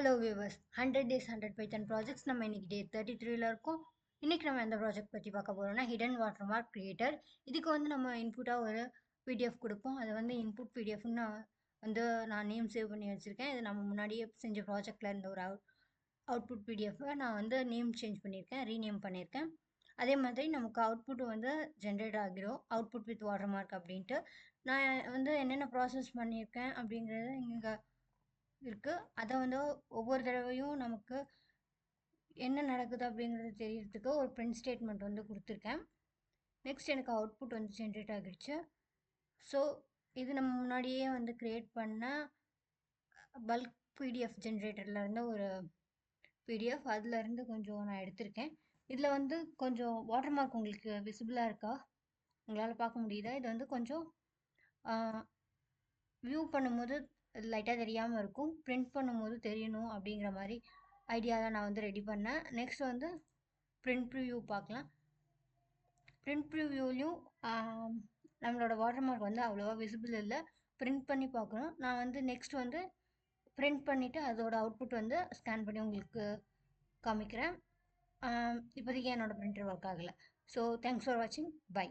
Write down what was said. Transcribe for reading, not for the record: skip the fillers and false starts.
Hello viewers 100 days 100 பைத்தன் projects நம்ம இன்னைக்கு டே 33ல இருக்கோம். இன்னைக்கு நம்ம எந்த ப்ராஜெக்ட் பற்றி பார்க்க போகிறோம்னா ஹிடன் வாட்டர் மார்க் கிரியேட்டர். இதுக்கு வந்து நம்ம இன்புட்டாக ஒரு பிடிஎஃப் கொடுப்போம். அதை வந்து இன்புட் பிடிஎஃப்னு நான் நேம் சேவ் பண்ணி வச்சுருக்கேன். இது நம்ம முன்னாடியே செஞ்ச ப்ராஜெக்டில் இருந்த ஒரு அவுட்புட் பிடிஎஃபை நான் வந்து நேம் சேஞ்ச் பண்ணியிருக்கேன், ரீநேம் பண்ணியிருக்கேன். அதே மாதிரி நமக்கு அவுட்புட் வந்து ஜென்ரேட் ஆகிடும், அவுட்புட் வித் வாட்டர் மார்க் அப்படின்ட்டு. நான் வந்து என்னென்ன ப்ராசஸ் பண்ணியிருக்கேன் அப்படிங்கிறது இங்கே இருக்குது. அதை வந்து ஒவ்வொரு தடவையும் நமக்கு என்ன நடக்குது அப்படிங்கிறது தெரியறதுக்கு ஒரு பிரிண்ட் ஸ்டேட்மெண்ட் வந்து கொடுத்துருக்கேன். நெக்ஸ்ட் எனக்கு அவுட்புட் வந்து ஜென்ரேட் ஆகிடுச்சு. ஸோ இது நம்ம முன்னாடியே வந்து க்ரியேட் பண்ண பல்க் பிடிஎஃப் ஜென்ரேட்டர்லேருந்து ஒரு பிடிஎஃப், அதுலேருந்து கொஞ்சம் நான் எடுத்திருக்கேன். இதில் வந்து கொஞ்சம் வாட்டர் மார்க் உங்களுக்கு விசிபிளாக இருக்கா, உங்களால் பார்க்க முடியுதா? இது வந்து கொஞ்சம் வியூ பண்ணும்போது லைட்டாக தெரியாமல் இருக்கும், பிரிண்ட் பண்ணும்போது தெரியணும் அப்படிங்கிற மாதிரி ஐடியாவில் நான் வந்து ரெடி பண்ணேன். நெக்ஸ்ட் வந்து பிரிண்ட் ப்ரிவ்யூ பார்க்கலாம். பிரிண்ட் ப்ரிவ்யூலையும் நம்மளோட வாட்டர் மார்க் வந்து அவ்வளோவா விசிபிள் இல்லை, பிரிண்ட் பண்ணி பார்க்கணும். நான் வந்து நெக்ஸ்ட் வந்து பிரிண்ட் பண்ணிவிட்டு அதோட அவுட்புட் வந்து ஸ்கேன் பண்ணி உங்களுக்கு காமிக்கிறேன். இப்போதைக்கு என்னோடய பிரிண்டர் ஒர்க் ஆகலை. ஸோ தேங்க்ஸ் ஃபார் வாட்சிங். பை.